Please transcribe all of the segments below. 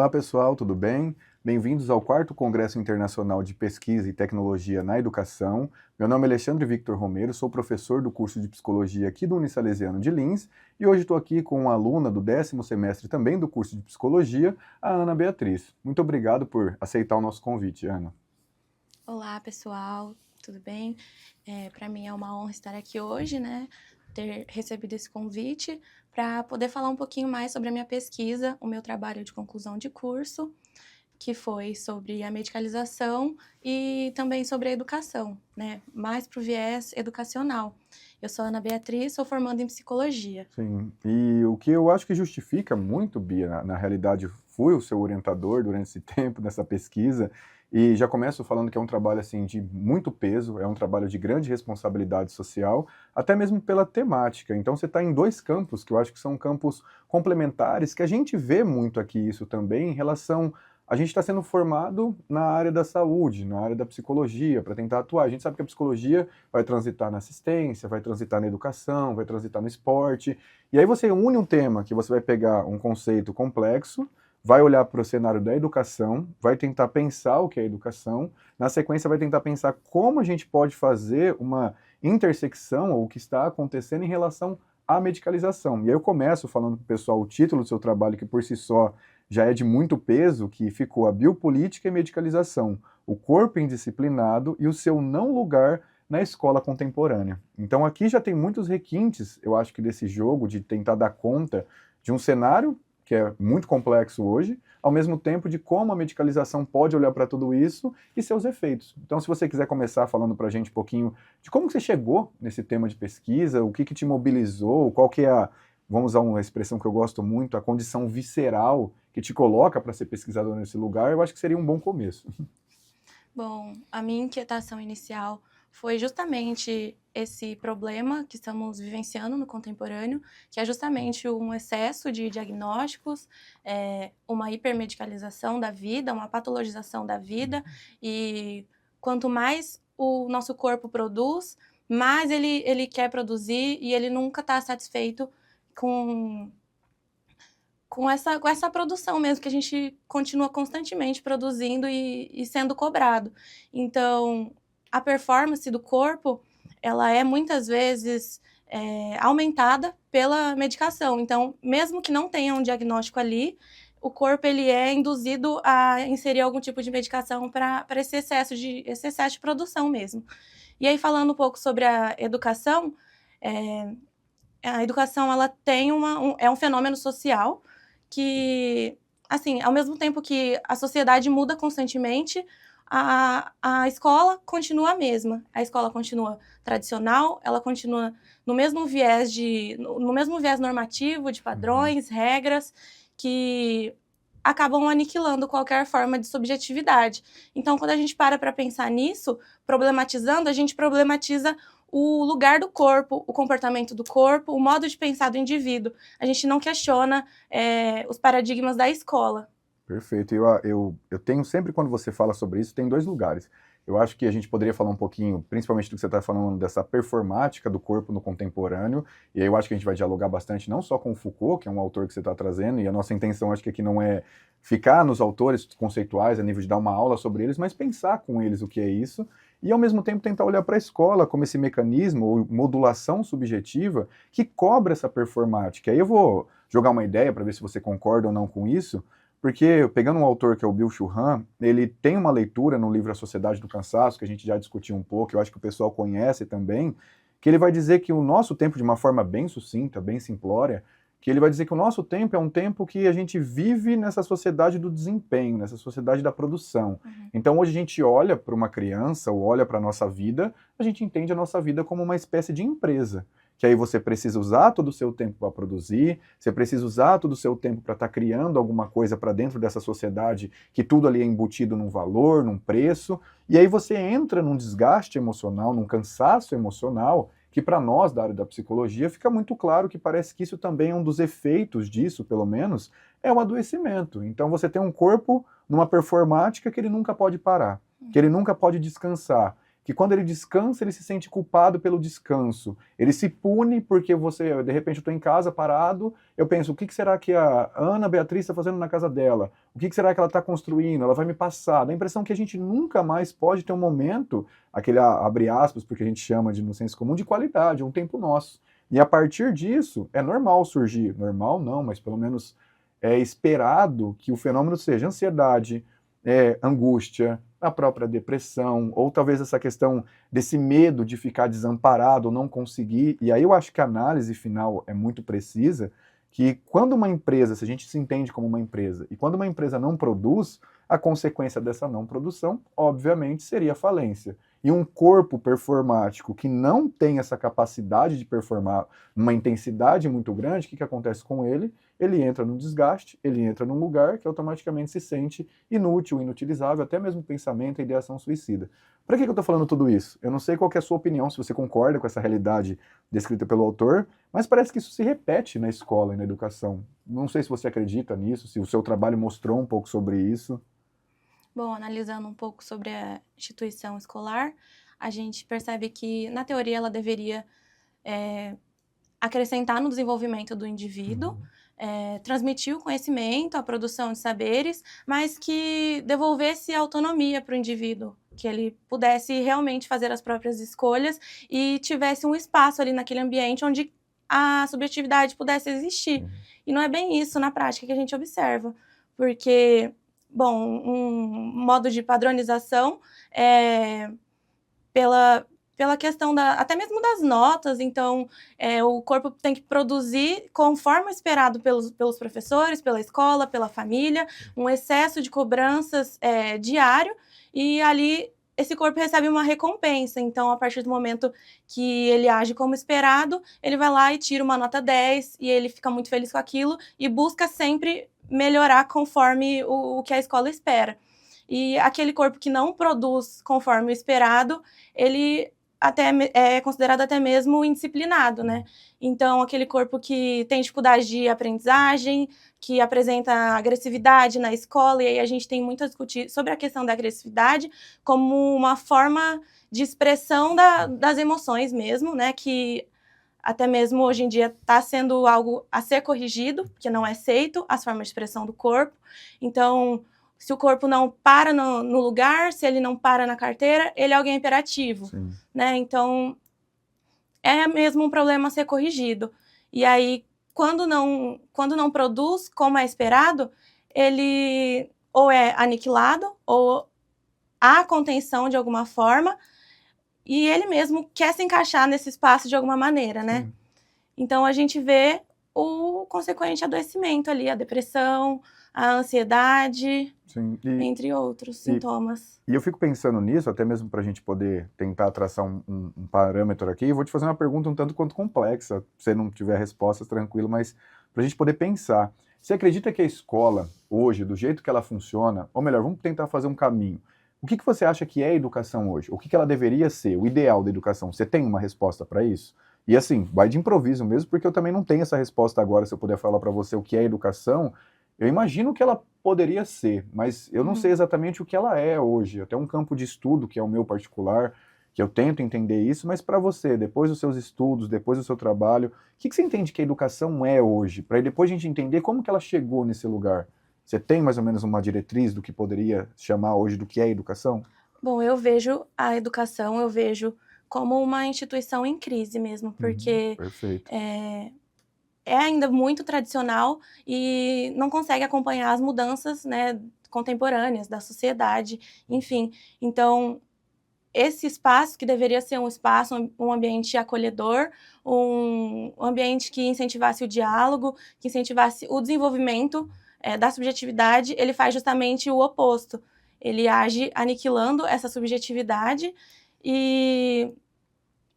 Olá pessoal, tudo bem? Bem-vindos ao 4º Congresso Internacional de Pesquisa e Tecnologia na Educação. Meu nome é Alexandre Victor Romero, sou professor do curso de Psicologia aqui do Unisalesiano de Lins e hoje estou aqui com uma aluna do 10º semestre também do curso de Psicologia, a Ana Beatriz. Muito obrigado por aceitar o nosso convite, Ana. Olá, pessoal, tudo bem? Para mim é uma honra estar aqui hoje, né? Ter recebido esse convite para poder falar um pouquinho mais sobre a minha pesquisa, o meu trabalho de conclusão de curso, que foi sobre a medicalização e também sobre a educação, né? Mais para o viés educacional. Eu sou Ana Beatriz, sou formanda em psicologia. Sim, e o que eu acho que justifica muito, Bia, na realidade fui o seu orientador durante esse tempo nessa pesquisa, e já começo falando que é um trabalho assim de muito peso, é um trabalho de grande responsabilidade social, até mesmo pela temática. Então você está em dois campos que eu acho que são campos complementares, que a gente vê muito aqui isso também em relação. A gente está sendo formado na área da saúde, na área da psicologia, para tentar atuar. A gente sabe que a psicologia vai transitar na assistência, vai transitar na educação, vai transitar no esporte. E aí você une um tema que você vai pegar um conceito complexo, vai olhar para o cenário da educação, vai tentar pensar o que é educação, na sequência vai tentar pensar como a gente pode fazer uma intersecção ou o que está acontecendo em relação à medicalização. E aí eu começo falando para o pessoal o título do seu trabalho, que por si só já é de muito peso, que ficou a biopolítica e medicalização, o corpo indisciplinado e o seu não lugar na escola contemporânea. Então aqui já tem muitos requintes, eu acho que desse jogo, de tentar dar conta de um cenário que é muito complexo hoje, ao mesmo tempo de como a medicalização pode olhar para tudo isso e seus efeitos. Então se você quiser começar falando para a gente um pouquinho de como você chegou nesse tema de pesquisa, o que te mobilizou, qual que é a, vamos usar uma expressão que eu gosto muito, a condição visceral que te coloca para ser pesquisador nesse lugar, eu acho que seria um bom começo. Bom, a minha inquietação inicial foi justamente esse problema que estamos vivenciando no contemporâneo, que é justamente um excesso de diagnósticos, uma hipermedicalização da vida, uma patologização da vida, e quanto mais o nosso corpo produz, mais ele quer produzir e ele nunca está satisfeito com com essa produção mesmo, que a gente continua constantemente produzindo e sendo cobrado. Então, a performance do corpo, ela é muitas vezes aumentada pela medicação. Então, mesmo que não tenha um diagnóstico ali, o corpo ele é induzido a inserir algum tipo de medicação para esse excesso de produção mesmo. E aí, falando um pouco sobre a educação, a educação ela tem é um fenômeno social que, assim, ao mesmo tempo que a sociedade muda constantemente, a escola continua a mesma. A escola continua tradicional, ela continua no mesmo viés normativo de padrões, regras, que acabam aniquilando qualquer forma de subjetividade. Então, quando a gente para pensar nisso, problematizando, a gente problematiza o lugar do corpo, o comportamento do corpo, o modo de pensar do indivíduo. A gente não questiona os paradigmas da escola. Perfeito. Eu tenho sempre, quando você fala sobre isso, tem dois lugares. Eu acho que a gente poderia falar um pouquinho, principalmente do que você está falando, dessa performática do corpo no contemporâneo, e aí eu acho que a gente vai dialogar bastante, não só com o Foucault, que é um autor que você está trazendo, e a nossa intenção acho que aqui não é ficar nos autores conceituais, a nível de dar uma aula sobre eles, mas pensar com eles o que é isso, e ao mesmo tempo tentar olhar para a escola como esse mecanismo, ou modulação subjetiva, que cobra essa performática. Aí eu vou jogar uma ideia para ver se você concorda ou não com isso, porque, pegando um autor que é o Bill Churran, ele tem uma leitura no livro A Sociedade do Cansaço, que a gente já discutiu um pouco, eu acho que o pessoal conhece também, que ele vai dizer que o nosso tempo, de uma forma bem sucinta, bem simplória, que ele vai dizer que o nosso tempo é um tempo que a gente vive nessa sociedade do desempenho, nessa sociedade da produção. Então, hoje a gente olha para uma criança, ou olha para a nossa vida, a gente entende a nossa vida como uma espécie de empresa, que aí você precisa usar todo o seu tempo para produzir, você precisa usar todo o seu tempo para estar criando alguma coisa para dentro dessa sociedade, que tudo ali é embutido num valor, num preço, e aí você entra num desgaste emocional, num cansaço emocional, que para nós da área da psicologia fica muito claro que parece que isso também é um dos efeitos disso, pelo menos, é o adoecimento. Então você tem um corpo numa performática que ele nunca pode parar, que ele nunca pode descansar. que quando ele descansa, ele se sente culpado pelo descanso. Ele se pune porque de repente eu estou em casa parado, eu penso, o que será que a Ana Beatriz está fazendo na casa dela? O que será que ela está construindo? Ela vai me passar. Dá a impressão que a gente nunca mais pode ter um momento, aquele abre aspas, porque a gente chama no senso comum, de qualidade, um tempo nosso. E a partir disso, é normal surgir, normal não, mas pelo menos é esperado que o fenômeno seja ansiedade, angústia, a própria depressão, ou talvez essa questão desse medo de ficar desamparado ou não conseguir. E aí eu acho que a análise final é muito precisa, que quando uma empresa, se a gente se entende como uma empresa, e quando uma empresa não produz, a consequência dessa não produção, obviamente, seria falência. E um corpo performático que não tem essa capacidade de performar numa intensidade muito grande, o que acontece com ele? Ele entra num desgaste, ele entra num lugar que automaticamente se sente inútil, inutilizável, até mesmo pensamento e ideação suicida. Para que eu estou falando tudo isso? Eu não sei qual que é a sua opinião, se você concorda com essa realidade descrita pelo autor, mas parece que isso se repete na escola e na educação. Não sei se você acredita nisso, se o seu trabalho mostrou um pouco sobre isso. Bom, analisando um pouco sobre a instituição escolar, a gente percebe que, na teoria, ela deveria acrescentar no desenvolvimento do indivíduo, transmitir o conhecimento, a produção de saberes, mas que devolvesse autonomia para o indivíduo, que ele pudesse realmente fazer as próprias escolhas e tivesse um espaço ali naquele ambiente onde a subjetividade pudesse existir. E não é bem isso na prática que a gente observa, porque, bom, um modo de padronização pela questão até mesmo das notas, então o corpo tem que produzir conforme esperado pelos professores, pela escola, pela família, um excesso de cobranças diário, e ali esse corpo recebe uma recompensa. Então, a partir do momento que ele age como esperado, ele vai lá e tira uma nota 10, e ele fica muito feliz com aquilo, e busca sempre melhorar conforme o que a escola espera. E aquele corpo que não produz conforme o esperado, ele é considerado até mesmo indisciplinado, né? Então, aquele corpo que tem dificuldade de aprendizagem, que apresenta agressividade na escola, e aí a gente tem muito a discutir sobre a questão da agressividade como uma forma de expressão das emoções mesmo, né? Que até mesmo hoje em dia está sendo algo a ser corrigido, porque não é aceito as formas de expressão do corpo. Então, se o corpo não para no lugar, se ele não para na carteira, ele é alguém hiperativo, né? Então, é mesmo um problema a ser corrigido. E aí, quando não produz como é esperado, ele ou é aniquilado, ou há contenção de alguma forma, e ele mesmo quer se encaixar nesse espaço de alguma maneira, né? Então, a gente vê o consequente adoecimento ali, a depressão, a ansiedade, entre outros sintomas. E eu fico pensando nisso, até mesmo para a gente poder tentar traçar um parâmetro aqui. Eu vou te fazer uma pergunta um tanto quanto complexa, se você não tiver respostas, tranquilo, mas para a gente poder pensar. Você acredita que a escola, hoje, do jeito que ela funciona, ou melhor, vamos tentar fazer um caminho. O que você acha que é a educação hoje? O que ela deveria ser? O ideal da educação? Você tem uma resposta para isso? E assim, vai de improviso mesmo, porque eu também não tenho essa resposta agora. Se eu puder falar para você o que é educação, eu imagino que ela poderia ser, mas eu não sei exatamente o que ela é hoje. Até um campo de estudo, que é o meu particular, que eu tento entender isso, mas para você, depois dos seus estudos, depois do seu trabalho, o que você entende que a educação é hoje? Para depois a gente entender como que ela chegou nesse lugar. Você tem mais ou menos uma diretriz do que poderia chamar hoje do que é educação? Bom, eu vejo a educação, como uma instituição em crise mesmo, porque é ainda muito tradicional e não consegue acompanhar as mudanças, né, contemporâneas da sociedade, enfim. Então, esse espaço, que deveria ser um espaço, um ambiente acolhedor, um ambiente que incentivasse o diálogo, que incentivasse o desenvolvimento da subjetividade, ele faz justamente o oposto. Ele age aniquilando essa subjetividade e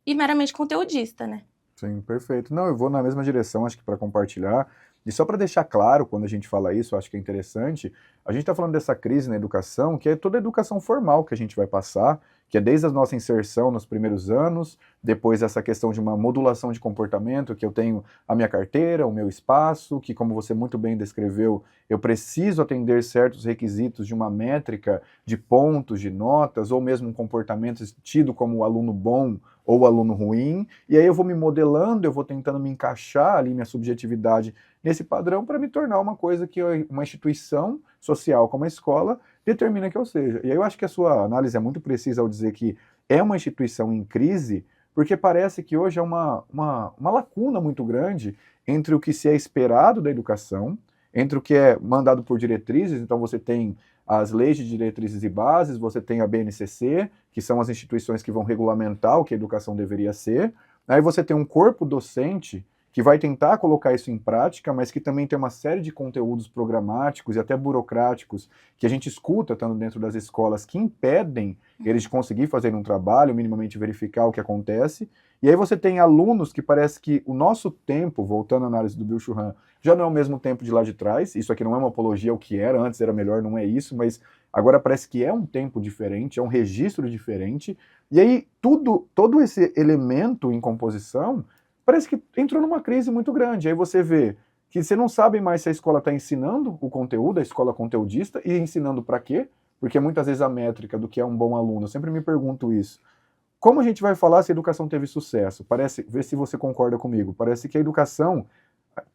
meramente conteudista, né? Sim, perfeito. Não, eu vou na mesma direção, acho que para compartilhar. E só para deixar claro, quando a gente fala isso, acho que é interessante, a gente está falando dessa crise na educação, que é toda a educação formal que a gente vai passar, que é desde a nossa inserção nos primeiros anos, depois essa questão de uma modulação de comportamento, que eu tenho a minha carteira, o meu espaço, que como você muito bem descreveu, eu preciso atender certos requisitos de uma métrica de pontos, de notas, ou mesmo um comportamento tido como o aluno bom ou o aluno ruim, e aí eu vou me modelando, eu vou tentando me encaixar ali minha subjetividade nesse padrão para me tornar uma coisa que uma instituição social como a escola determina que eu seja. E aí eu acho que a sua análise é muito precisa ao dizer que é uma instituição em crise, porque parece que hoje é uma lacuna muito grande entre o que se é esperado da educação, entre o que é mandado por diretrizes, então você tem as leis de diretrizes e bases, você tem a BNCC, que são as instituições que vão regulamentar o que a educação deveria ser, aí você tem um corpo docente que vai tentar colocar isso em prática, mas que também tem uma série de conteúdos programáticos e até burocráticos que a gente escuta estando dentro das escolas que impedem eles de conseguir fazer um trabalho, minimamente verificar o que acontece. E aí você tem alunos que parece que o nosso tempo, voltando à análise do Bill Churran, já não é o mesmo tempo de lá de trás. Isso aqui não é uma apologia ao que era, antes era melhor, não é isso, mas agora parece que é um tempo diferente, é um registro diferente. E aí todo esse elemento em composição parece que entrou numa crise muito grande. Aí você vê que você não sabe mais se a escola está ensinando o conteúdo, a escola conteudista, e ensinando para quê? Porque muitas vezes a métrica do que é um bom aluno, eu sempre me pergunto isso. Como a gente vai falar se a educação teve sucesso? Vê se você concorda comigo. Parece que a educação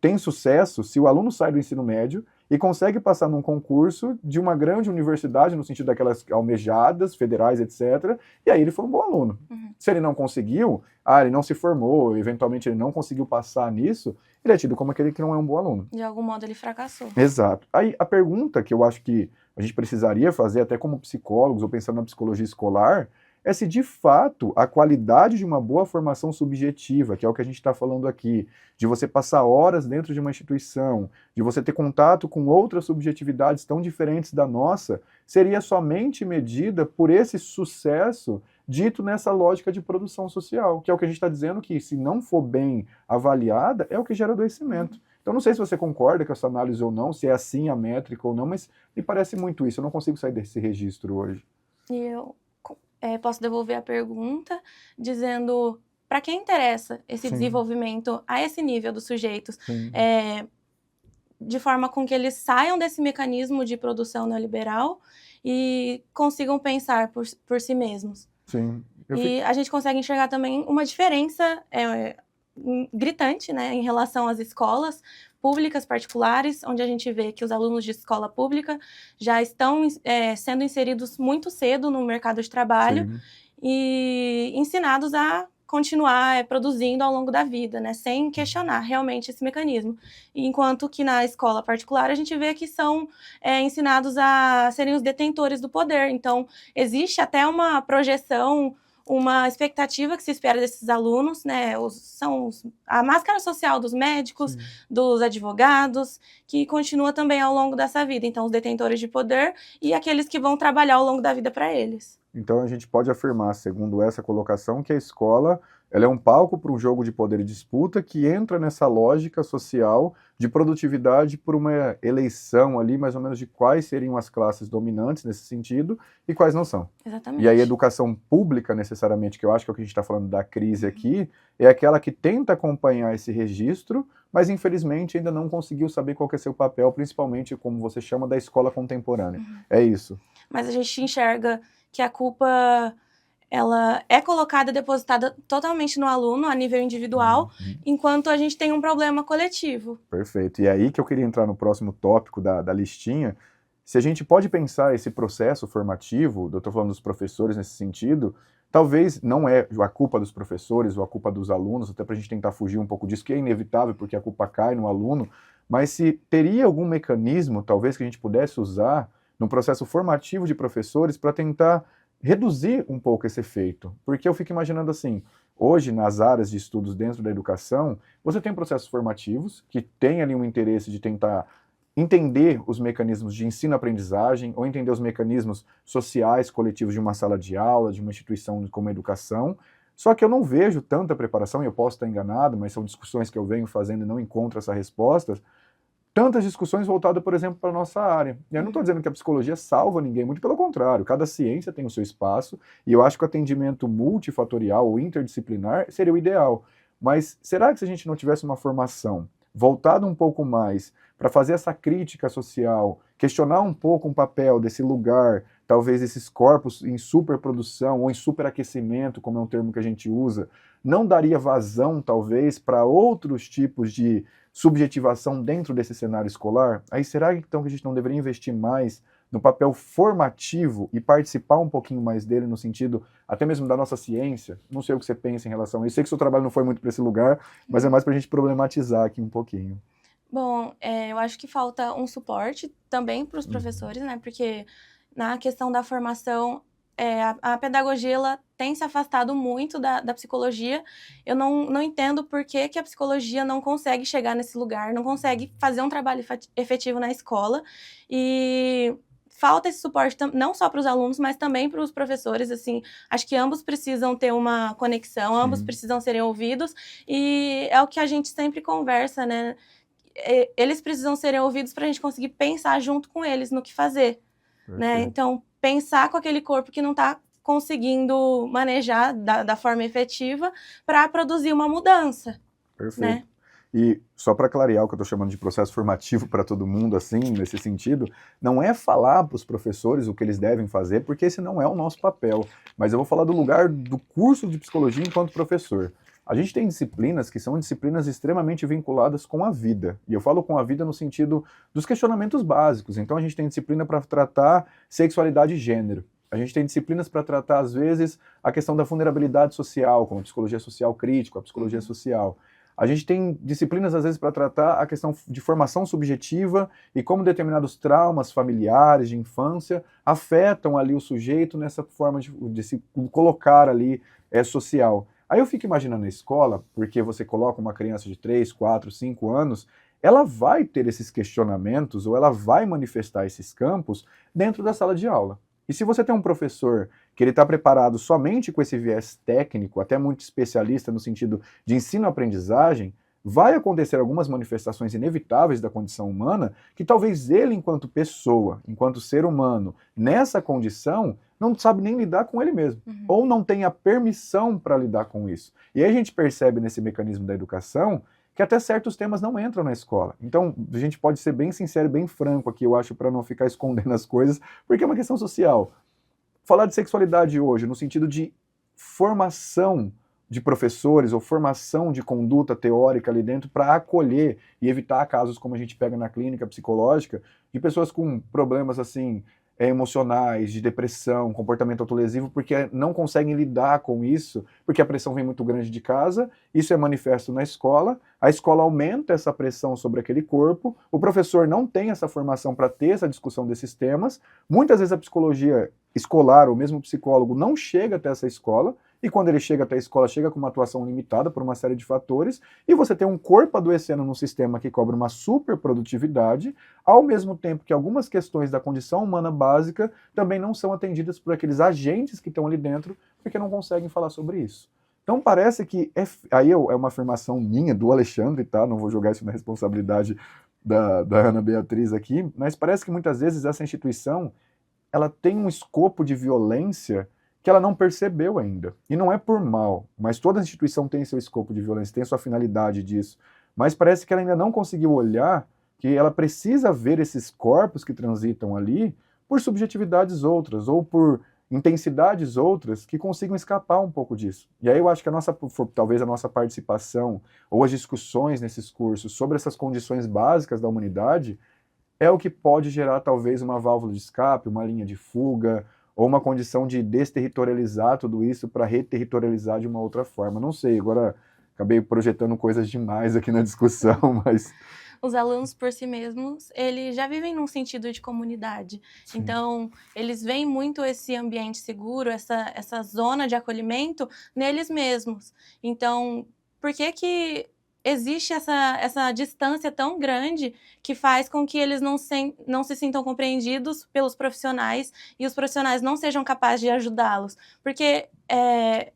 tem sucesso se o aluno sai do ensino médio e consegue passar num concurso de uma grande universidade, no sentido daquelas almejadas, federais, etc., e aí ele foi um bom aluno. Se ele não conseguiu, ele não se formou, eventualmente ele não conseguiu passar nisso, ele é tido como aquele que não é um bom aluno. De algum modo ele fracassou. Exato. Aí a pergunta que eu acho que a gente precisaria fazer, até como psicólogos, ou pensando na psicologia escolar, é se de fato a qualidade de uma boa formação subjetiva, que é o que a gente está falando aqui, de você passar horas dentro de uma instituição, de você ter contato com outras subjetividades tão diferentes da nossa, seria somente medida por esse sucesso dito nessa lógica de produção social, que é o que a gente está dizendo que, se não for bem avaliada, é o que gera adoecimento. Então, não sei se você concorda com essa análise ou não, se é assim a métrica ou não, mas me parece muito isso. Eu não consigo sair desse registro hoje. E eu posso devolver a pergunta dizendo, para quem interessa esse Sim. desenvolvimento a esse nível dos sujeitos, Sim. de forma com que eles saiam desse mecanismo de produção neoliberal e consigam pensar por si mesmos. Sim. A gente consegue enxergar também uma diferença gritante, né, em relação às escolas públicas particulares, onde a gente vê que os alunos de escola pública já estão sendo inseridos muito cedo no mercado de trabalho. Sim. E ensinados a continuar produzindo ao longo da vida, né, sem questionar realmente esse mecanismo. Enquanto que na escola particular a gente vê que são ensinados a serem os detentores do poder. Então, existe até uma projeção, uma expectativa que se espera desses alunos, né, a máscara social dos médicos, sim, dos advogados, que continua também ao longo dessa vida. Então, os detentores de poder e aqueles que vão trabalhar ao longo da vida para eles. Então, a gente pode afirmar, segundo essa colocação, que a escola ela é um palco para um jogo de poder e disputa que entra nessa lógica social de produtividade por uma eleição ali, mais ou menos, de quais seriam as classes dominantes nesse sentido e quais não são. Exatamente. E aí a educação pública, necessariamente, que eu acho que é o que a gente está falando da crise aqui, é aquela que tenta acompanhar esse registro, mas infelizmente ainda não conseguiu saber qual que é seu papel, principalmente, como você chama, da escola contemporânea. É isso. Mas a gente enxerga que a culpa ela é colocada, depositada totalmente no aluno, a nível individual, enquanto a gente tem um problema coletivo. Perfeito. E é aí que eu queria entrar no próximo tópico da listinha. Se a gente pode pensar esse processo formativo, eu estou falando dos professores nesse sentido, talvez não é a culpa dos professores ou a culpa dos alunos, até para a gente tentar fugir um pouco disso, que é inevitável, porque a culpa cai no aluno, mas se teria algum mecanismo, talvez, que a gente pudesse usar no processo formativo de professores para tentar reduzir um pouco esse efeito. Porque eu fico imaginando assim, hoje nas áreas de estudos dentro da educação, você tem processos formativos que têm ali um interesse de tentar entender os mecanismos de ensino-aprendizagem ou entender os mecanismos sociais, coletivos de uma sala de aula, de uma instituição como a educação, só que eu não vejo tanta preparação, e eu posso estar enganado, mas são discussões que eu venho fazendo e não encontro essa resposta, tantas discussões voltadas, por exemplo, para a nossa área. E eu não estou dizendo que a psicologia salva ninguém, muito pelo contrário, cada ciência tem o seu espaço, e eu acho que o atendimento multifatorial ou interdisciplinar seria o ideal. Mas será que se a gente não tivesse uma formação voltada um pouco mais para fazer essa crítica social, questionar um pouco o papel desse lugar, talvez esses corpos em superprodução ou em superaquecimento, como é um termo que a gente usa, não daria vazão, talvez, para outros tipos de subjetivação dentro desse cenário escolar? Aí será então que a gente não deveria investir mais no papel formativo e participar um pouquinho mais dele no sentido até mesmo da nossa ciência? Não sei o que você pensa em relação a isso. Eu sei que seu trabalho não foi muito para esse lugar, mas é mais para a gente problematizar aqui um pouquinho. Bom, eu acho que falta um suporte também para os professores, né? Porque na questão da formação, a pedagogia ela tem se afastado muito da psicologia. Eu não entendo por que a psicologia não consegue chegar nesse lugar, não consegue fazer um trabalho efetivo na escola. E falta esse suporte não só para os alunos, mas também para os professores. Assim, acho que ambos precisam ter uma conexão, ambos Sim, precisam serem ouvidos. E é o que a gente sempre conversa, né? Eles precisam serem ouvidos para a gente conseguir pensar junto com eles no que fazer, né? perfeito. Então, pensar com aquele corpo que não está conseguindo manejar da forma efetiva para produzir uma mudança, né? Perfeito. E só para clarear o que eu estou chamando de processo formativo para todo mundo, assim, nesse sentido, não é falar para os professores o que eles devem fazer, porque esse não é o nosso papel. Mas eu vou falar do lugar do curso de psicologia enquanto professor. A gente tem disciplinas que são disciplinas extremamente vinculadas com a vida. E eu falo com a vida no sentido dos questionamentos básicos. Então a gente tem disciplina para tratar sexualidade e gênero. A gente tem disciplinas para tratar, às vezes, a questão da vulnerabilidade social, como a psicologia social crítica, a psicologia social. A gente tem disciplinas, às vezes, para tratar a questão de formação subjetiva e como determinados traumas familiares, de infância, afetam ali o sujeito nessa forma de se colocar ali social. Aí eu fico imaginando a escola, porque você coloca uma criança de 3, 4, 5 anos, ela vai ter esses questionamentos ou ela vai manifestar esses campos dentro da sala de aula. E se você tem um professor que ele está preparado somente com esse viés técnico, até muito especialista no sentido de ensino-aprendizagem, vai acontecer algumas manifestações inevitáveis da condição humana que talvez ele, enquanto pessoa, enquanto ser humano, nessa condição, não sabe nem lidar com ele mesmo, ou não tem a permissão para lidar com isso. E aí a gente percebe nesse mecanismo da educação que até certos temas não entram na escola. Então, a gente pode ser bem sincero, bem franco aqui, eu acho, para não ficar escondendo as coisas, porque é uma questão social. Falar de sexualidade hoje, no sentido de formação de professores ou formação de conduta teórica ali dentro para acolher e evitar casos como a gente pega na clínica psicológica, de pessoas com problemas assim emocionais, de depressão, comportamento autolesivo, porque não conseguem lidar com isso, porque a pressão vem muito grande de casa, isso é manifesto na escola, a escola aumenta essa pressão sobre aquele corpo, o professor não tem essa formação para ter essa discussão desses temas, muitas vezes a psicologia escolar, ou mesmo o psicólogo, não chega até essa escola, e quando ele chega até a escola, chega com uma atuação limitada por uma série de fatores, e você tem um corpo adoecendo num sistema que cobra uma superprodutividade, ao mesmo tempo que algumas questões da condição humana básica também não são atendidas por aqueles agentes que estão ali dentro, porque não conseguem falar sobre isso. Então parece que, aí é uma afirmação minha, do Alexandre, tá? Não vou jogar isso na responsabilidade da Ana Beatriz aqui, mas parece que muitas vezes essa instituição, ela tem um escopo de violência que ela não percebeu ainda. E não é por mal, mas toda instituição tem seu escopo de violência, tem sua finalidade disso. Mas parece que ela ainda não conseguiu olhar que ela precisa ver esses corpos que transitam ali por subjetividades outras, ou por intensidades outras que consigam escapar um pouco disso. E aí eu acho que talvez a nossa participação, ou as discussões nesses cursos sobre essas condições básicas da humanidade, é o que pode gerar talvez uma válvula de escape, uma linha de fuga, ou uma condição de desterritorializar tudo isso para reterritorializar de uma outra forma. Não sei, agora acabei projetando coisas demais aqui na discussão, mas... Os alunos, por si mesmos, eles já vivem num sentido de comunidade. Sim. Então, eles veem muito esse ambiente seguro, essa zona de acolhimento neles mesmos. Então, por que existe essa distância tão grande que faz com que eles não se sintam compreendidos pelos profissionais e os profissionais não sejam capazes de ajudá-los? Porque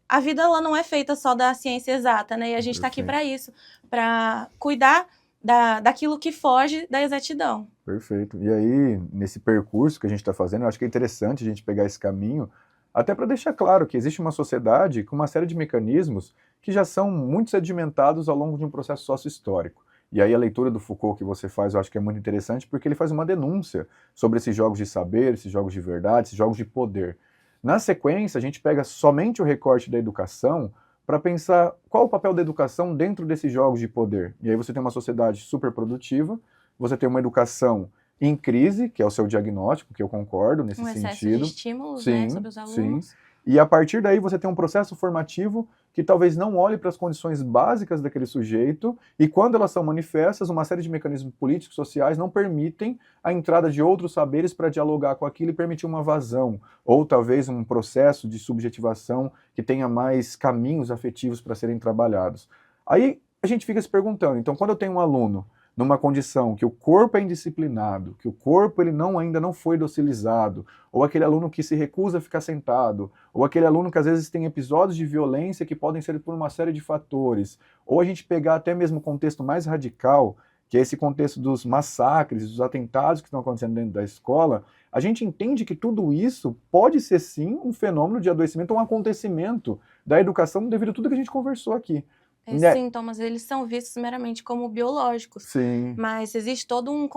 a vida ela não é feita só da ciência exata, né? E a gente está aqui para isso, para cuidar daquilo que foge da exatidão. Perfeito. E aí, nesse percurso que a gente está fazendo, eu acho que é interessante a gente pegar esse caminho, até para deixar claro que existe uma sociedade com uma série de mecanismos que já são muito sedimentados ao longo de um processo sócio-histórico. E aí a leitura do Foucault que você faz, eu acho que é muito interessante, porque ele faz uma denúncia sobre esses jogos de saber, esses jogos de verdade, esses jogos de poder. Na sequência, a gente pega somente o recorte da educação para pensar qual o papel da educação dentro desses jogos de poder. E aí você tem uma sociedade superprodutiva, você tem uma educação em crise, que é o seu diagnóstico, que eu concordo nesse Um excesso sentido. de estímulos, Sim, né, sobre os sim. alunos. E a partir daí você tem um processo formativo que talvez não olhe para as condições básicas daquele sujeito, e quando elas são manifestas, uma série de mecanismos políticos e sociais não permitem a entrada de outros saberes para dialogar com aquilo e permitir uma vazão, ou talvez um processo de subjetivação que tenha mais caminhos afetivos para serem trabalhados. Aí a gente fica se perguntando, então quando eu tenho um aluno numa condição que o corpo é indisciplinado, que o corpo ele ainda não foi docilizado, ou aquele aluno que se recusa a ficar sentado, ou aquele aluno que às vezes tem episódios de violência que podem ser por uma série de fatores, ou a gente pegar até mesmo o contexto mais radical, que é esse contexto dos massacres, dos atentados que estão acontecendo dentro da escola, a gente entende que tudo isso pode ser sim um fenômeno de adoecimento, um acontecimento da educação devido a tudo que a gente conversou aqui. Esses sintomas, eles são vistos meramente como biológicos. Sim. Mas existe todo um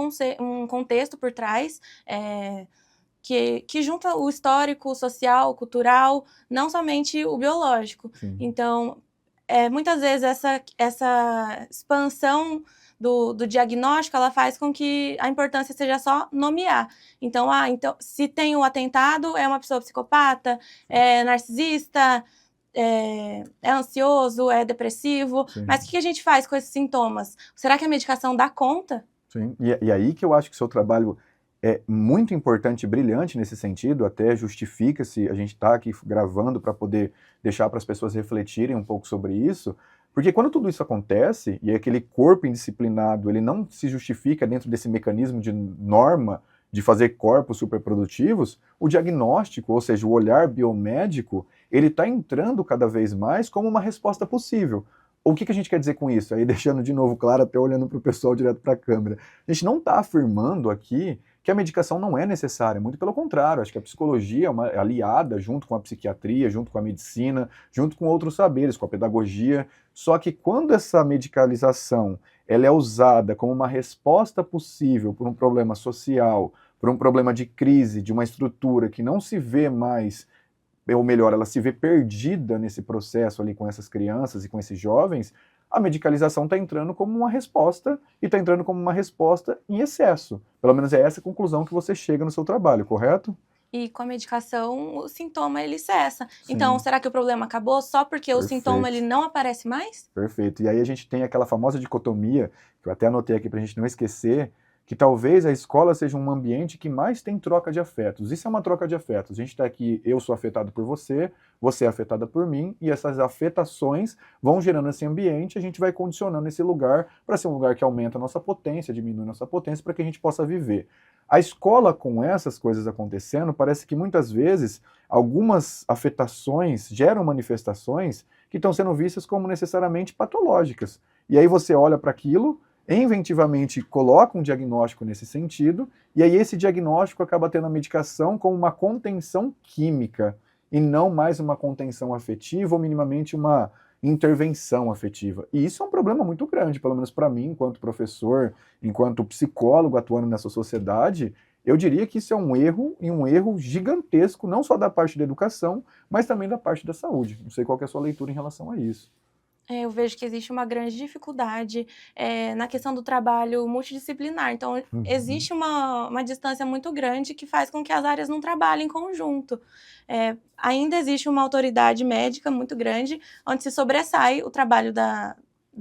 contexto por trás, que junta o histórico, o social, o cultural, não somente o biológico. Sim. Então, muitas vezes essa expansão do diagnóstico, ela faz com que a importância seja só nomear. Então, se tem um atentado, é uma pessoa psicopata, é narcisista, é ansioso, é depressivo. Sim. Mas o que a gente faz com esses sintomas? Será que a medicação dá conta? Sim, e aí que eu acho que o seu trabalho é muito importante e brilhante nesse sentido, até justifica-se a gente estar aqui gravando para poder deixar para as pessoas refletirem um pouco sobre isso, porque quando tudo isso acontece, e aquele corpo indisciplinado, ele não se justifica dentro desse mecanismo de norma de fazer corpos superprodutivos, o diagnóstico, ou seja, o olhar biomédico, ele está entrando cada vez mais como uma resposta possível. O que a gente quer dizer com isso? Aí deixando de novo claro, até olhando para o pessoal direto para a câmera. A gente não está afirmando aqui que a medicação não é necessária, muito pelo contrário, acho que a psicologia é uma aliada junto com a psiquiatria, junto com a medicina, junto com outros saberes, com a pedagogia, só que quando essa medicalização ela é usada como uma resposta possível por um problema social, por um problema de crise, de uma estrutura que não se vê mais, ou melhor, ela se vê perdida nesse processo ali com essas crianças e com esses jovens, a medicalização está entrando como uma resposta, e está entrando como uma resposta em excesso. Pelo menos é essa a conclusão que você chega no seu trabalho, correto? E com a medicação, o sintoma ele cessa. Sim. Então, será que o problema acabou só porque o sintoma ele não aparece mais? Perfeito. E aí a gente tem aquela famosa dicotomia, que eu até anotei aqui para a gente não esquecer, que talvez a escola seja um ambiente que mais tem troca de afetos. Isso é uma troca de afetos. A gente está aqui, eu sou afetado por você, você é afetada por mim, e essas afetações vão gerando esse ambiente, a gente vai condicionando esse lugar para ser um lugar que aumenta a nossa potência, diminui a nossa potência, para que a gente possa viver. A escola, com essas coisas acontecendo, parece que muitas vezes algumas afetações geram manifestações que estão sendo vistas como necessariamente patológicas. E aí você olha para aquilo, inventivamente coloca um diagnóstico nesse sentido, e aí esse diagnóstico acaba tendo a medicação como uma contenção química, e não mais uma contenção afetiva ou minimamente uma intervenção afetiva. E isso é um problema muito grande, pelo menos para mim, enquanto professor, enquanto psicólogo atuando nessa sociedade, eu diria que isso é um erro, e um erro gigantesco, não só da parte da educação, mas também da parte da saúde. Não sei qual que é a sua leitura em relação a isso. Eu vejo que existe uma grande dificuldade na questão do trabalho multidisciplinar. Então, existe uma distância muito grande que faz com que as áreas não trabalhem em conjunto. Ainda existe uma autoridade médica muito grande, onde se sobressai o trabalho da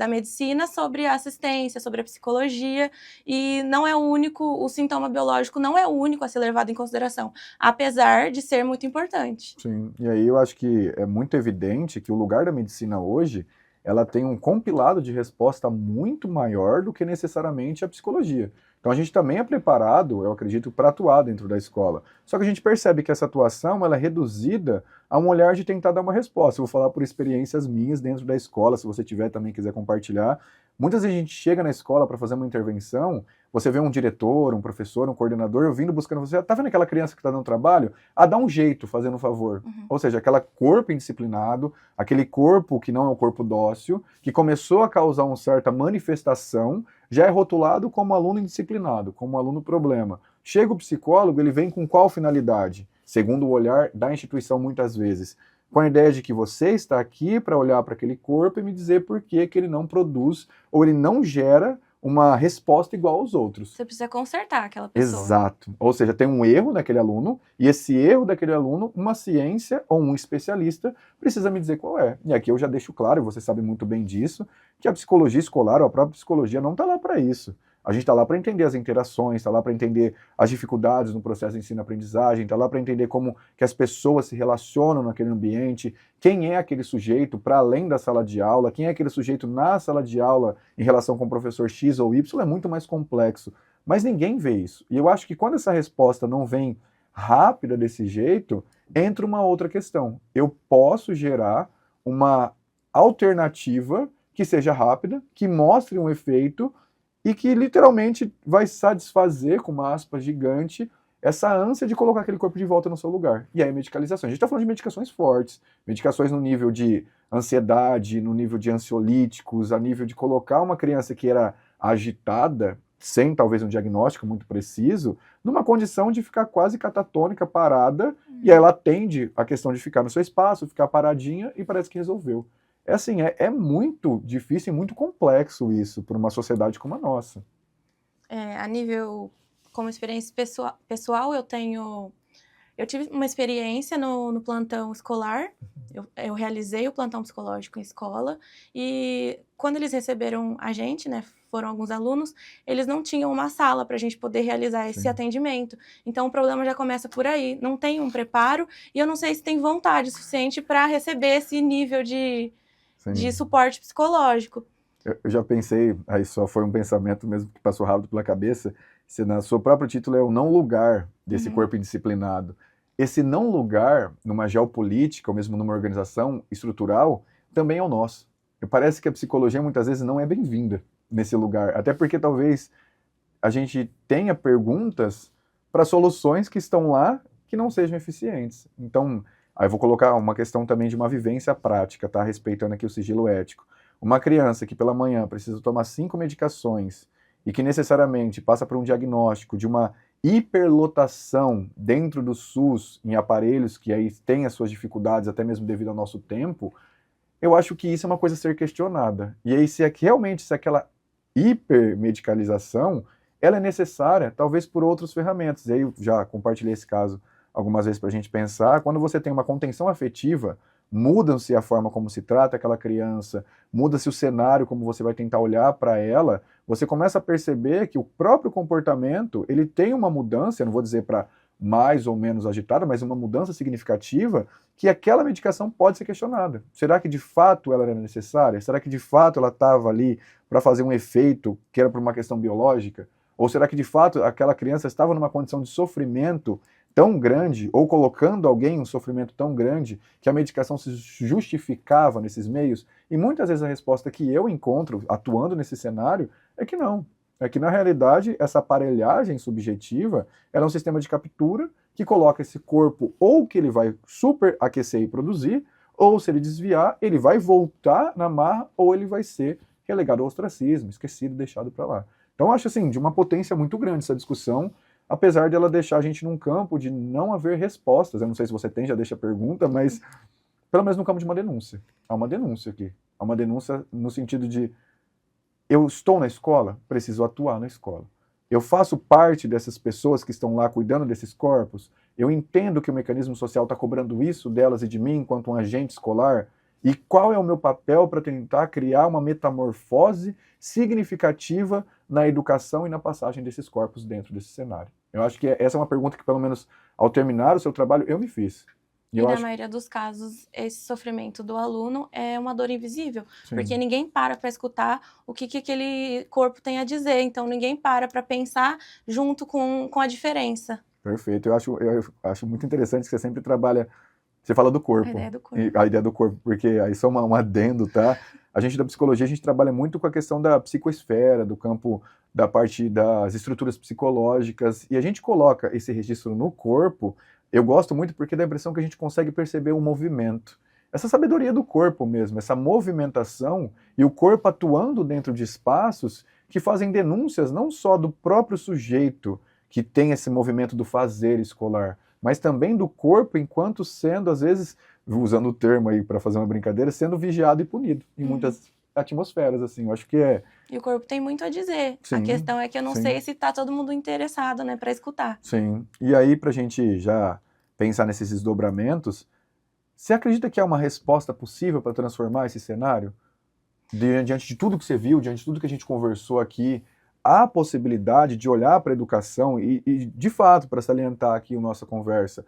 medicina sobre a assistência, sobre a psicologia, e não é o sintoma biológico não é o único a ser levado em consideração, apesar de ser muito importante. Sim, e aí eu acho que é muito evidente que o lugar da medicina hoje ela tem um compilado de resposta muito maior do que necessariamente a psicologia. Então a gente também é preparado, eu acredito, para atuar dentro da escola. Só que a gente percebe que essa atuação ela é reduzida a um olhar de tentar dar uma resposta. Eu vou falar por experiências minhas dentro da escola, se você tiver também quiser compartilhar. Muitas vezes a gente chega na escola para fazer uma intervenção, você vê um diretor, um professor, um coordenador vindo buscando você, tá vendo aquela criança que está dando trabalho? Ah, dá um jeito, fazendo um favor. Ou seja, aquele corpo indisciplinado, aquele corpo que não é um corpo dócil, que começou a causar uma certa manifestação, já é rotulado como aluno indisciplinado, como aluno problema. Chega o psicólogo, ele vem com qual finalidade? Segundo o olhar da instituição, muitas vezes, com a ideia de que você está aqui para olhar para aquele corpo e me dizer por que que ele não produz ou ele não gera uma resposta igual aos outros. Você precisa consertar aquela pessoa. Exato. Ou seja, tem um erro naquele aluno, e esse erro daquele aluno, uma ciência ou um especialista precisa me dizer qual é. E aqui eu já deixo claro, e você sabe muito bem disso, que a psicologia escolar, ou a própria psicologia, não está lá para isso. A gente está lá para entender as interações, está lá para entender as dificuldades no processo de ensino-aprendizagem, está lá para entender como que as pessoas se relacionam naquele ambiente, quem é aquele sujeito para além da sala de aula, quem é aquele sujeito na sala de aula em relação com o professor X ou Y, é muito mais complexo. Mas ninguém vê isso. E eu acho que quando essa resposta não vem rápida desse jeito, entra uma outra questão. Eu posso gerar uma alternativa que seja rápida, que mostre um efeito e que literalmente vai satisfazer, com uma aspa gigante, essa ânsia de colocar aquele corpo de volta no seu lugar. E aí, medicalização. A gente está falando de medicações fortes, medicações no nível de ansiedade, no nível de ansiolíticos, a nível de colocar uma criança que era agitada, sem talvez um diagnóstico muito preciso, numa condição de ficar quase catatônica, parada, e aí ela atende a questão de ficar no seu espaço, ficar paradinha, e parece que resolveu. É assim, é muito difícil e muito complexo isso para uma sociedade como a nossa. A nível, como experiência pessoal, eu tive uma experiência no plantão escolar, eu realizei o plantão psicológico em escola, e quando eles receberam a gente, né, foram alguns alunos, eles não tinham uma sala para a gente poder realizar esse atendimento. Então o problema já começa por aí, não tem um preparo, e eu não sei se tem vontade suficiente para receber esse nível de suporte psicológico. Eu já pensei, aí só foi um pensamento mesmo que passou rápido pela cabeça, se na sua próprio título é o não lugar desse corpo indisciplinado. Esse não lugar, numa geopolítica, ou mesmo numa organização estrutural, também é o nosso. Parece que a psicologia muitas vezes não é bem-vinda nesse lugar, até porque talvez a gente tenha perguntas para soluções que estão lá que não sejam eficientes. Então, aí eu vou colocar uma questão também de uma vivência prática, tá? Respeitando aqui o sigilo ético. Uma criança que pela manhã precisa tomar 5 medicações e que necessariamente passa por um diagnóstico de uma hiperlotação dentro do SUS em aparelhos que aí têm as suas dificuldades, até mesmo devido ao nosso tempo, eu acho que isso é uma coisa a ser questionada. E aí, se aquela hipermedicalização, ela é necessária, talvez por outras ferramentas. E aí eu já compartilhei esse caso algumas vezes para a gente pensar, quando você tem uma contenção afetiva, muda-se a forma como se trata aquela criança, muda-se o cenário como você vai tentar olhar para ela, você começa a perceber que o próprio comportamento, ele tem uma mudança, eu não vou dizer para mais ou menos agitada, mas uma mudança significativa, que aquela medicação pode ser questionada. Será que de fato ela era necessária? Será que de fato ela estava ali para fazer um efeito que era por uma questão biológica? Ou será que de fato aquela criança estava numa condição de sofrimento tão grande, ou colocando alguém em um sofrimento tão grande, que a medicação se justificava nesses meios? E muitas vezes a resposta que eu encontro, atuando nesse cenário, é que não. É que, na realidade, essa aparelhagem subjetiva é um sistema de captura que coloca esse corpo ou que ele vai superaquecer e produzir, ou se ele desviar, ele vai voltar na marra, ou ele vai ser relegado ao ostracismo, esquecido, deixado para lá. Então, eu acho assim, de uma potência muito grande essa discussão, apesar de ela deixar a gente num campo de não haver respostas. Eu não sei se você tem, já deixa a pergunta, mas pelo menos no campo de uma denúncia. Há uma denúncia aqui. Há uma denúncia no sentido de eu estou na escola, preciso atuar na escola. Eu faço parte dessas pessoas que estão lá cuidando desses corpos, eu entendo que o mecanismo social está cobrando isso delas e de mim enquanto um agente escolar, e qual é o meu papel para tentar criar uma metamorfose significativa na educação e na passagem desses corpos dentro desse cenário. Eu acho que essa é uma pergunta que, pelo menos ao terminar o seu trabalho, eu me fiz. E E eu na acho, maioria dos casos, esse sofrimento do aluno é uma dor invisível, porque sim, ninguém para escutar o que aquele corpo tem a dizer, então ninguém para pensar junto com a diferença. perfeito. Eu acho muito interessante que você sempre trabalha. Você fala do A corpo, ideia do e corpo. a ideia do corpo, porque aí só um adendo, tá? A gente da psicologia, a gente trabalha muito com a questão da psicoesfera, do campo da parte das estruturas psicológicas, e a gente coloca esse registro no corpo. Eu gosto muito porque dá a impressão que a gente consegue perceber o movimento. Essa sabedoria do corpo mesmo, essa movimentação e o corpo atuando dentro de espaços que fazem denúncias não só do próprio sujeito que tem esse movimento do fazer escolar, mas também do corpo enquanto sendo, às vezes, usando o termo aí para fazer uma brincadeira, sendo vigiado e punido em Uhum. muitas atmosferas, assim. Eu acho que é, E o corpo tem muito a dizer. A sim, questão é que eu não sim, sei se tá todo mundo interessado, né, para escutar. sim. E aí, para a gente já pensar nesses desdobramentos, você acredita que há uma resposta possível para transformar esse cenário? Diante de tudo que você viu, diante de tudo que a gente conversou aqui, há a possibilidade de olhar para a educação e, de fato, para salientar aqui a nossa conversa,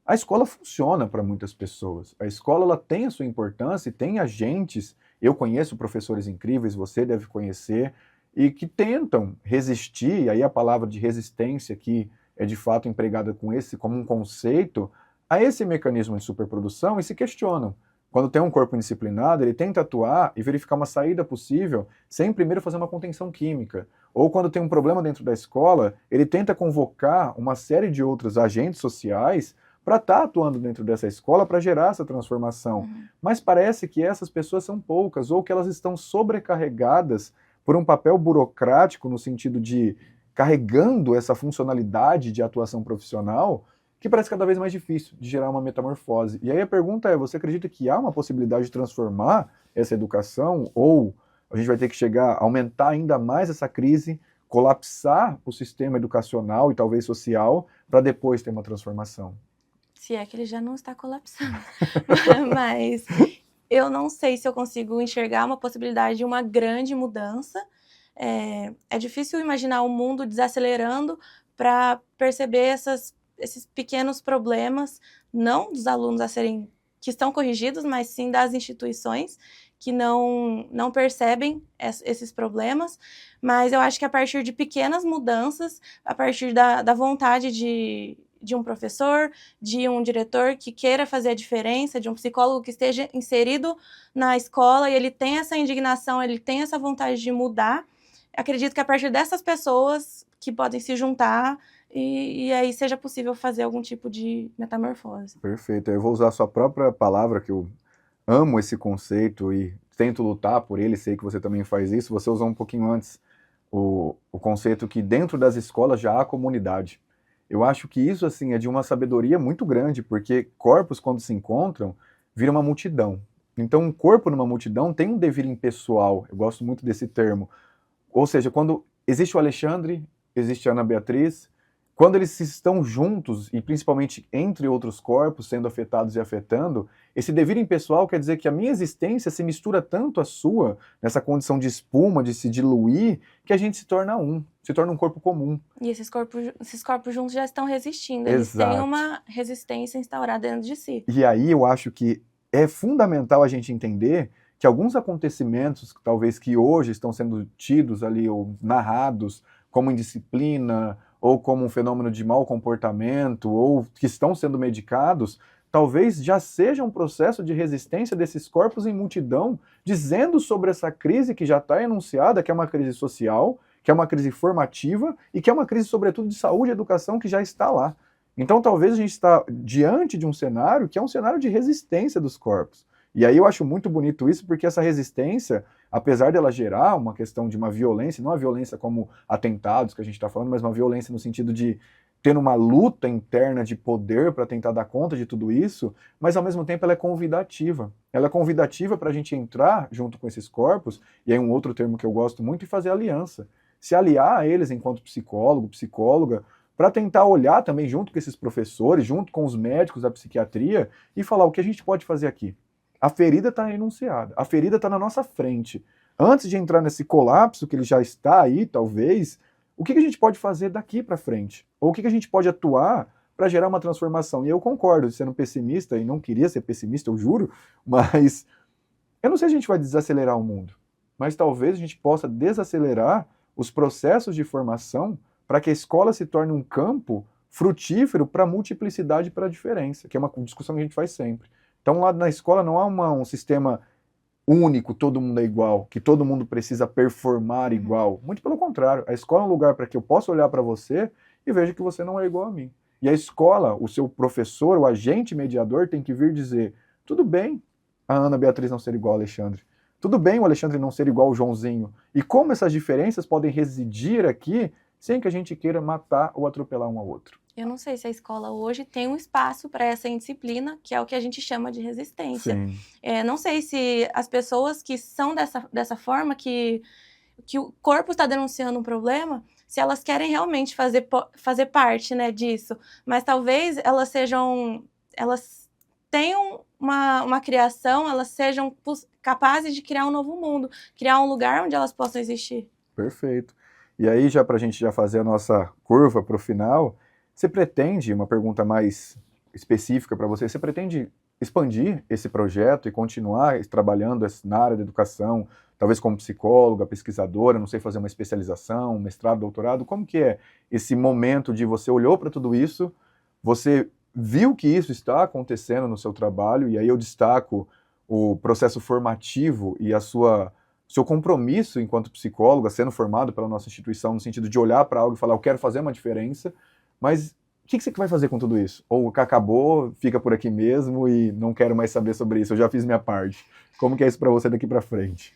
a escola funciona para muitas pessoas. A escola ela tem a sua importância e tem agentes. Eu conheço professores incríveis, você deve conhecer, e que tentam resistir, e aí a palavra de resistência aqui é de fato empregada com esse como um conceito, a esse mecanismo de superprodução e se questionam. Quando tem um corpo indisciplinado, ele tenta atuar e verificar uma saída possível sem primeiro fazer uma contenção química. Ou quando tem um problema dentro da escola, ele tenta convocar uma série de outros agentes sociais para estar atuando dentro dessa escola para gerar essa transformação. Uhum. Mas parece que essas pessoas são poucas ou que elas estão sobrecarregadas por um papel burocrático no sentido de carregando essa funcionalidade de atuação profissional que parece cada vez mais difícil de gerar uma metamorfose. E aí a pergunta é, você acredita que há uma possibilidade de transformar essa educação ou a gente vai ter que chegar a aumentar ainda mais essa crise, colapsar o sistema educacional e talvez social para depois ter uma transformação? Se é que ele já não está colapsando. Mas eu não sei se eu consigo enxergar uma possibilidade de uma grande mudança. É difícil imaginar o mundo desacelerando para perceber esses pequenos problemas, não dos alunos a serem que estão corrigidos, mas sim das instituições que não percebem esses problemas. Mas eu acho que a partir de pequenas mudanças, a partir da vontade de um professor, de um diretor que queira fazer a diferença, de um psicólogo que esteja inserido na escola e ele tem essa indignação, ele tem essa vontade de mudar. Acredito que a partir dessas pessoas que podem se juntar e aí seja possível fazer algum tipo de metamorfose. Perfeito. Eu vou usar a sua própria palavra, que eu amo esse conceito e tento lutar por ele, sei que você também faz isso. Você usou um pouquinho antes o conceito que dentro das escolas já há comunidade. Eu acho que isso, assim, é de uma sabedoria muito grande, porque corpos, quando se encontram, viram uma multidão. Então, um corpo numa multidão tem um devir impessoal, eu gosto muito desse termo. Ou seja, quando existe o Alexandre, existe a Ana Beatriz, quando eles estão juntos, e principalmente entre outros corpos, sendo afetados e afetando, esse devir impessoal quer dizer que a minha existência se mistura tanto à sua, nessa condição de espuma, de se diluir, que a gente se torna um, se torna um corpo comum. E esses corpos juntos já estão resistindo, eles têm Exato. uma resistência instaurada dentro de si. E aí eu acho que é fundamental a gente entender que alguns acontecimentos, talvez que hoje estão sendo tidos ali ou narrados como indisciplina ou como um fenômeno de mau comportamento ou que estão sendo medicados, talvez já seja um processo de resistência desses corpos em multidão, dizendo sobre essa crise que já está enunciada, que é uma crise social, que é uma crise formativa e que é uma crise, sobretudo, de saúde e educação que já está lá. Então, talvez a gente está diante de um cenário que é um cenário de resistência dos corpos. E aí eu acho muito bonito isso, porque essa resistência, apesar dela gerar uma questão de uma violência, não a violência como atentados que a gente está falando, mas uma violência no sentido de ter uma luta interna de poder para tentar dar conta de tudo isso, mas ao mesmo tempo ela é convidativa. Ela é convidativa para a gente entrar junto com esses corpos, e aí um outro termo que eu gosto muito, e fazer aliança. Se aliar a eles enquanto psicólogo, psicóloga, para tentar olhar também junto com esses professores, junto com os médicos da psiquiatria e falar o que a gente pode fazer aqui. A ferida está enunciada, a ferida está na nossa frente. Antes de entrar nesse colapso que ele já está aí, talvez, o que a gente pode fazer daqui para frente? Ou o que a gente pode atuar para gerar uma transformação. E eu concordo, sendo pessimista, e não queria ser pessimista, eu juro, mas eu não sei se a gente vai desacelerar o mundo, mas talvez a gente possa desacelerar os processos de formação para que a escola se torne um campo frutífero para a multiplicidade e para a diferença, que é uma discussão que a gente faz sempre. Então, lá na escola não há um sistema único, todo mundo é igual, que todo mundo precisa performar igual. Muito pelo contrário, a escola é um lugar para que eu possa olhar para você e veja que você não é igual a mim. E a escola, o seu professor, o agente mediador tem que vir dizer, tudo bem a Ana Beatriz não ser igual ao Alexandre, tudo bem o Alexandre não ser igual ao Joãozinho, e como essas diferenças podem residir aqui sem que a gente queira matar ou atropelar um ao outro. Eu não sei se a escola hoje tem um espaço para essa indisciplina, que é o que a gente chama de resistência. Sim. Não sei se as pessoas que são dessa forma, que o corpo está denunciando um problema, se elas querem realmente fazer parte, né, disso. Mas talvez elas tenham uma criação, elas sejam capazes de criar um novo mundo, criar um lugar onde elas possam existir. Perfeito. E aí, já para a gente já fazer a nossa curva para o final, você pretende, uma pergunta mais específica para você pretende expandir esse projeto e continuar trabalhando na área da educação, talvez como psicóloga, pesquisadora, não sei, fazer uma especialização, mestrado, doutorado? Como que é esse momento de você olhou para tudo isso, você viu que isso está acontecendo no seu trabalho, e aí eu destaco o processo formativo e seu compromisso enquanto psicóloga, sendo formado pela nossa instituição, no sentido de olhar para algo e falar, eu quero fazer uma diferença, mas o que você vai fazer com tudo isso? Ou acabou, fica por aqui mesmo e não quero mais saber sobre isso, eu já fiz minha parte. Como que é isso para você daqui para frente?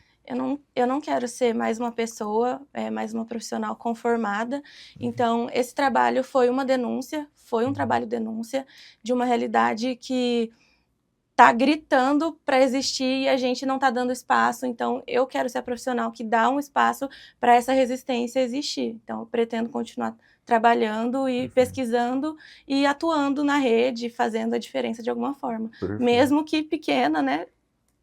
Eu não quero ser mais uma pessoa, mais uma profissional conformada. Então, esse trabalho foi uma denúncia, foi um trabalho denúncia de uma realidade que está gritando para existir e a gente não está dando espaço. Então, eu quero ser a profissional que dá um espaço para essa resistência existir. Então, eu pretendo continuar trabalhando e pesquisando e atuando na rede, fazendo a diferença de alguma forma. Perfeito. Mesmo que pequena, né?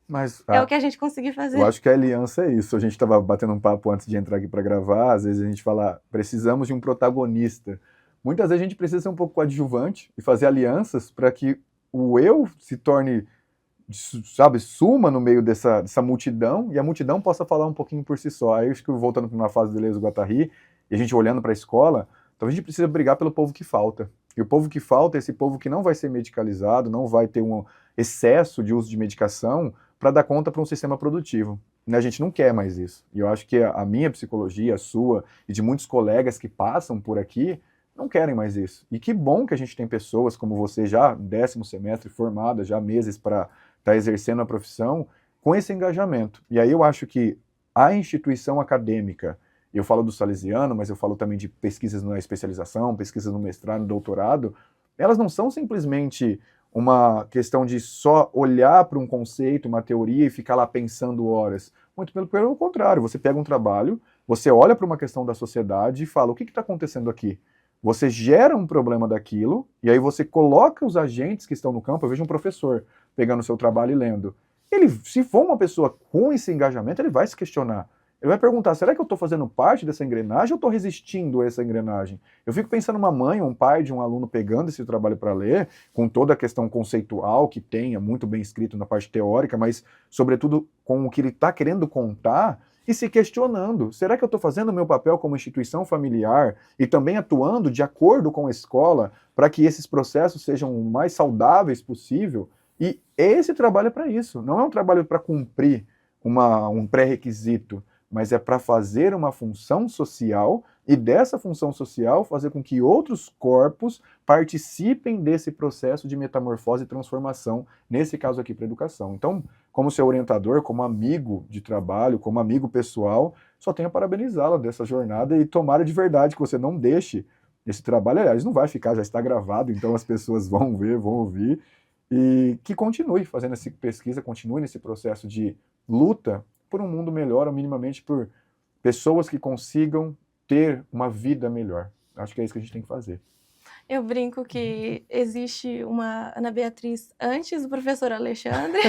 Mas É o que a gente conseguir fazer. eu acho que a aliança é isso. A gente estava batendo um papo antes de entrar aqui para gravar, às vezes a gente fala, precisamos de um protagonista. Muitas vezes a gente precisa ser um pouco coadjuvante e fazer alianças para que o eu se torne, sabe, suma no meio dessa multidão, e a multidão possa falar um pouquinho por si só. Aí acho que voltando para uma fase do Deleuze e Guattari, e a gente olhando para a escola, talvez a gente precisa brigar pelo povo que falta. E o povo que falta é esse povo que não vai ser medicalizado, não vai ter um excesso de uso de medicação para dar conta para um sistema produtivo. A gente não quer mais isso. E eu acho que a minha psicologia, a sua, e de muitos colegas que passam por aqui, não querem mais isso. E que bom que a gente tem pessoas como você, já 10º semestre, formadas, já meses para estar exercendo a profissão, com esse engajamento. E aí eu acho que a instituição acadêmica, eu falo do Salesiano, mas eu falo também de pesquisas na especialização, pesquisas no mestrado, no doutorado, elas não são simplesmente uma questão de só olhar para um conceito, uma teoria e ficar lá pensando horas. Muito pelo contrário, você pega um trabalho, você olha para uma questão da sociedade e fala, o que está acontecendo aqui? Você gera um problema daquilo, e aí você coloca os agentes que estão no campo. Eu vejo um professor pegando o seu trabalho e lendo. Ele, se for uma pessoa com esse engajamento, ele vai se questionar. Ele vai perguntar, será que eu estou fazendo parte dessa engrenagem ou estou resistindo a essa engrenagem? Eu fico pensando uma mãe ou um pai de um aluno pegando esse trabalho para ler, com toda a questão conceitual que tenha, muito bem escrito na parte teórica, mas sobretudo com o que ele está querendo contar, e se questionando, será que eu estou fazendo o meu papel como instituição familiar e também atuando de acordo com a escola para que esses processos sejam o mais saudáveis possível? E esse trabalho é para isso, não é um trabalho para cumprir um pré-requisito, mas é para fazer uma função social e dessa função social fazer com que outros corpos participem desse processo de metamorfose e transformação, nesse caso aqui para a educação. Então, como seu orientador, como amigo de trabalho, como amigo pessoal, só tenho a parabenizá-la dessa jornada e tomara de verdade que você não deixe esse trabalho, aliás, não vai ficar, já está gravado, então as pessoas vão ver, vão ouvir, e que continue fazendo essa pesquisa, continue nesse processo de luta por um mundo melhor, ou minimamente por pessoas que consigam ter uma vida melhor. Acho que é isso que a gente tem que fazer. Eu brinco que existe uma Ana Beatriz antes do professor Alexandre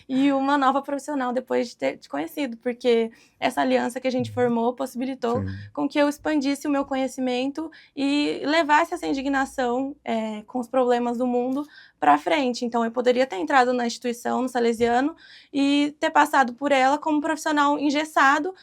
e uma nova profissional depois de ter te conhecido, porque essa aliança que a gente formou possibilitou Sim, com que eu expandisse o meu conhecimento e levasse essa indignação, com os problemas do mundo para frente. Então eu poderia ter entrado na instituição, no Salesiano, e ter passado por ela como profissional engessado,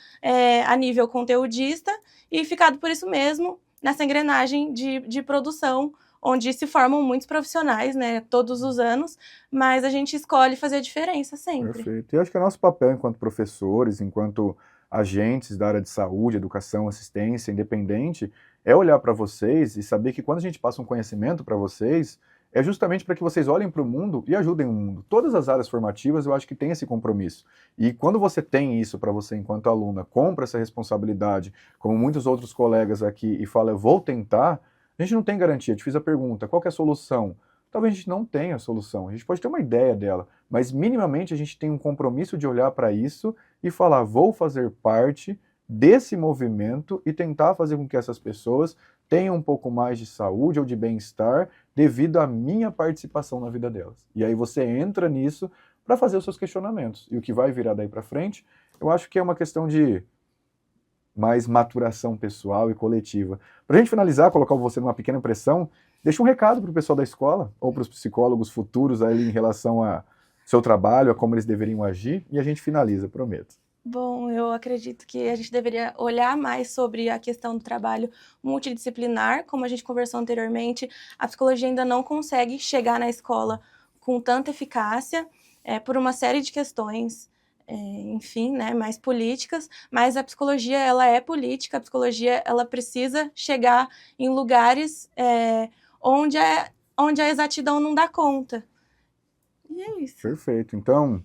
a nível conteudista, e ficado por isso mesmo nessa engrenagem de produção, onde se formam muitos profissionais, né, todos os anos, mas a gente escolhe fazer a diferença sempre. perfeito. E acho que é nosso papel enquanto professores, enquanto agentes da área de saúde, educação, assistência, independente, é olhar para vocês e saber que quando a gente passa um conhecimento para vocês, é justamente para que vocês olhem para o mundo e ajudem o mundo. Todas as áreas formativas eu acho que têm esse compromisso. E quando você tem isso para você enquanto aluna, compra essa responsabilidade, como muitos outros colegas aqui, e fala, eu vou tentar, a gente não tem garantia. Eu te fiz a pergunta, qual que é a solução? Talvez a gente não tenha a solução, a gente pode ter uma ideia dela, mas minimamente a gente tem um compromisso de olhar para isso e falar, vou fazer parte desse movimento e tentar fazer com que essas pessoas tenham um pouco mais de saúde ou de bem-estar devido à minha participação na vida delas. E aí você entra nisso para fazer os seus questionamentos. E o que vai virar daí para frente, eu acho que é uma questão de mais maturação pessoal e coletiva. Para a gente finalizar, colocar você numa pequena pressão, deixa um recado para o pessoal da escola ou para os psicólogos futuros ali em relação ao seu trabalho, a como eles deveriam agir, e a gente finaliza, prometo. Bom, eu acredito que a gente deveria olhar mais sobre a questão do trabalho multidisciplinar, como a gente conversou anteriormente, a psicologia ainda não consegue chegar na escola com tanta eficácia, por uma série de questões, enfim, né, mais políticas, mas a psicologia ela é política, a psicologia ela precisa chegar em lugares, onde a exatidão não dá conta. E é isso. Perfeito. Então,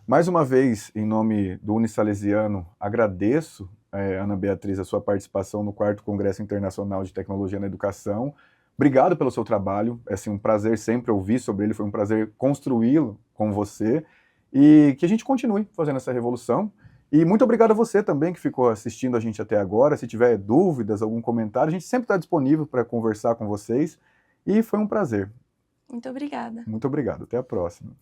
mais uma vez, em nome do Unisalesiano, agradeço, Ana Beatriz, a sua participação no 4º Congresso Internacional de Tecnologia na Educação. Obrigado pelo seu trabalho, é assim, um prazer sempre ouvir sobre ele, foi um prazer construí-lo com você, e que a gente continue fazendo essa revolução. E muito obrigado a você também que ficou assistindo a gente até agora. Se tiver dúvidas, algum comentário, a gente sempre está disponível para conversar com vocês, e foi um prazer. Muito obrigada. Muito obrigado, até a próxima.